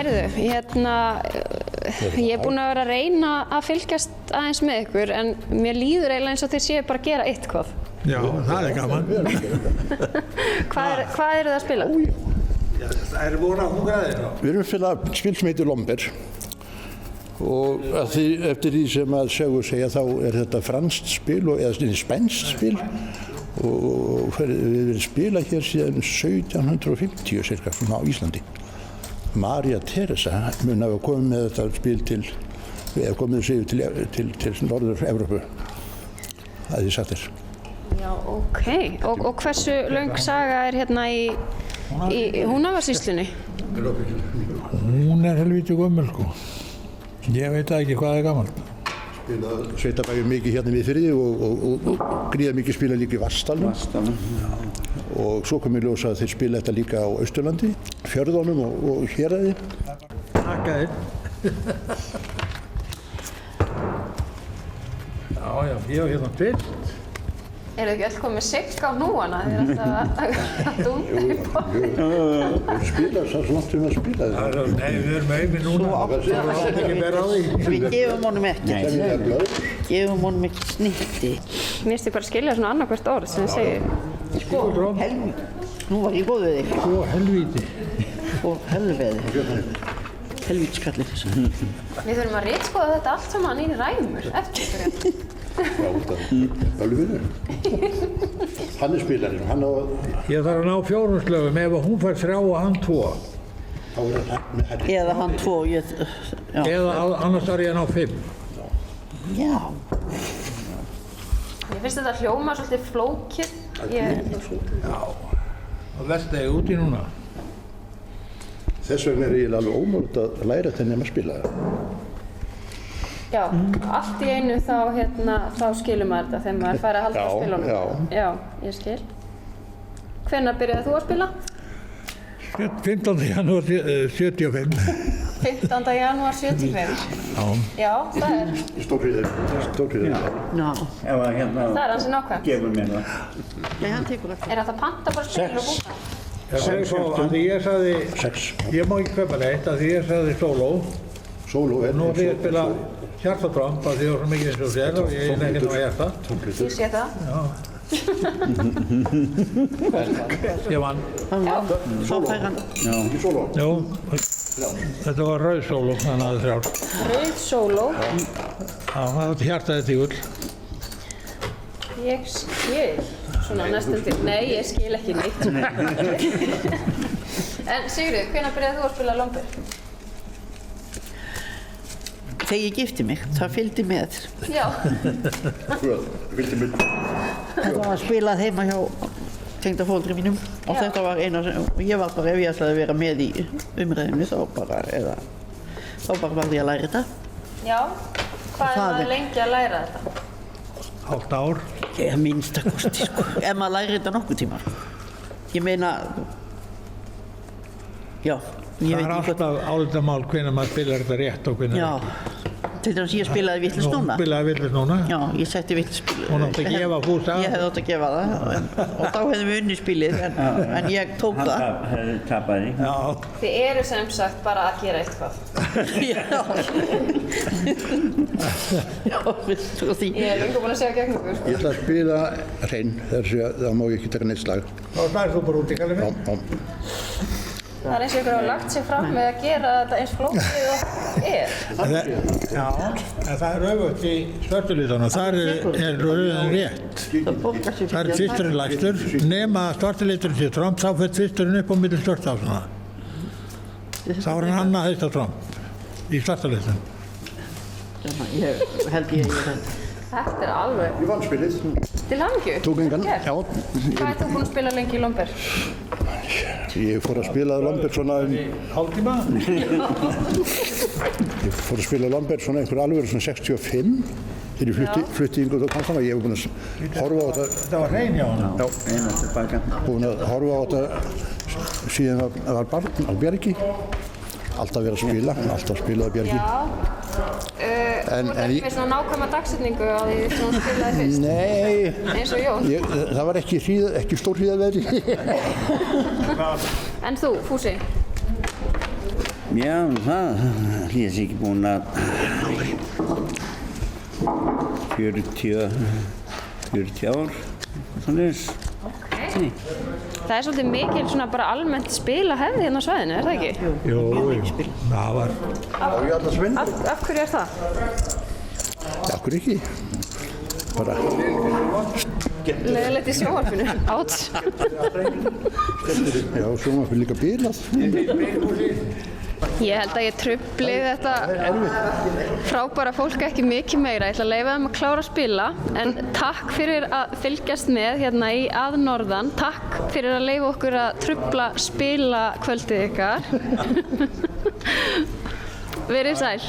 Heyrðu, ég búin að vera að reyna að fylgjast aðeins með ykkur en mér líður eiginlega eins og þið séu bara að gera eitthvað. Já, það gaman. Hvað eru það að spila? Það er voru að hungraðir. Við erum að spila spil sem heitir Lomber og eftir því sem að sögur segja þá er þetta franskt spil eða spænskt spil og við erum spilað hér síðan 1750 cirka á Íslandi. María Teresa mun hafa komið með þetta spil eða komið þessu til Norður-Evrópu, að því satt er. Já, ok. Og hversu löng saga er hérna í Húnavarsýslunni? Hún er helviti gömul, sko. Ég veit ekki hvað er gaman. Spilaði sveitabæjum mikið hérna við Firði og gríða mikið spila líka í Vatnsdalnum. Og svo kom ég ljósa að þeir spila þetta líka á Austurlandi, Fjörðunum og Héraði. Takka þér. Já, ég var hérna fyrst. Eru þið ekki öll komið sigg á núana? Þið er alltaf að dunda í bóðum. Við spilaðum svo langt sem að spilaði. Nei, við erum auðvitað núna. Það var ekki verið á því. Við gefum honum ekki. Gefum honum ekki snitti. Mér finnst þið bara skilja svona annarkvært orð sem þið segir. Sko, helvíti. Nú var ég góð við þig. Sko, helvíti. Sko, helveði. Helvítiskallið þessu. Við þurfum að ritskoða þetta allt saman í ræmur eftir ykkur. Já, út af Ölvinu. Hann er spilarinn, hann á... Ég þarf að ná 4 slögum ef hún fær 3 og hann 2. Þá er hann með herri. Eða hann 2, Eða annars þarf ég að ná 5. Já. Mér finnst þetta hljóma svolítið flókið. Já. Og verst er úti núna. Þess vegna er eiginlega alveg ómögulegt að læra þetta nema að spila það. Já, allt í einu þá skilur maður þetta þegar maður fær að halda á spilunum. Já, ég skil. Hvenær byrjaði þú að spila? 15. janúar 75. 15. janúar 75? Já, það er... Stórhríðir. Já. Það er hansi nákvæmt. Gefur mér það. Já, hann tekur það. Er þetta panta bara spil og búna? Ég segi svo að ég sagði... 6. Ég má ekki kaupa neitt að því ég sagði sóló. Sóló er... Nú ætlum ég að spila hjartatromp að því ég var svo mikið eins og sér og ég er ekki ná að hjarta. Ég sé það. Já. Ég vann. Hann vann. Svo fær hann. Ekki sóló? Jú. Þetta var rauð sóló, þannig að það er 3. Rauð sóló. Já, það hjartaði tígull. Ég skil. Svona næstum til. Nei, ég skil ekki neitt. En Sigríður, hvenær byrjaði þú að spila Lomber? Þegar ég gifti mig, það fylgdi með. Já. Fylgdi með. Þetta var spilað heima hjá tengdaforeldrum mínum og þetta var eina sem, ég var bara, ef ég ætlaði að vera með í umræðinu þá bara var ég að læra þetta. Já. Hvað er maður lengi að læra þetta? Hálft ár. Ég er minnstakosti, sko. Ef maður læri þetta nokkuð tíma. Ég meina, já. Það er alltaf álitamál hvenær maður spilar þetta rétt og hvenær ekki. Til dæmis ég spilaði vitlaust núna. Hún spilaði vitlaust núna? Já, ég setti vitlaust spilið. Hún átti að gefa Fúsa? Ég hefði átt að gefa það og þá hefðum við unnið spilið en ég tók það. Hann tapaði. Já. Þið eru sem sagt bara að gera eitthvað. Já, veistu því. Ég er löngu búin að segja gegn ykkur. Ég ætla að spila hrein, það má ég ekki taka neitt slag. Þá slærðu þú bara út í kallið minn? Já. Það er eins og ykkur hafa lagt sig fram með að gera þetta eins flókið og er. Já, en það er öfugt í svartalitunum. Þar er rauðin rétt. Það er tvisturinn lægstur. Nema að svartaliturinn sé tromp, þá fyrir tvisturinn upp á milli svörtásuna. Þá er hann annað heist á tromp í svartalitun. Ég held ég Þetta er alveg... Ég vann spilið. Til hamingju. Tók engan. Já. Hvað ert þú búin að spila lengi í Lomber? Ég fór að spila Lomber svona hálftíma? Ég fór að spila Lomber svona einhver alveg svona 65 þegar ég flutti yngur og komst ég hef búin að horfa á þetta. Það var hrein hjá hana? Já. Einu tilbaka. Búin að horfa á þetta síðan það var barn á Bjargi. Alltaf verið að spila á Bjargi. Já. Þú ert ekki með svona nákvæma dagsetningu á því sem þú spilaði fyrst? Nei. Eins og Jón? Það var ekki stór hríðaveðri. En þú, Fúsi? Já, það hlýðis ekki búin að 40 ár, svoleiðis. Okay. Það er svolítið mikil svona bara almennt spilahefð hérna á svæðinu, er það ekki? Jú, það var. Af hverju er það? Af hverju ekki? Bara. Leiðilegt í sjónvarpinu, áts. Já, sjónvarpinu líka bilað. Ég held að ég trufli þetta frábæra fólk ekki mikið meira. Ég ætla að leyfa þeim að klára að spila, en takk fyrir að fylgjast með hérna í að norðan. Takk fyrir að leyfa okkur að trufla spila kvöldið ykkar. Verið sæl.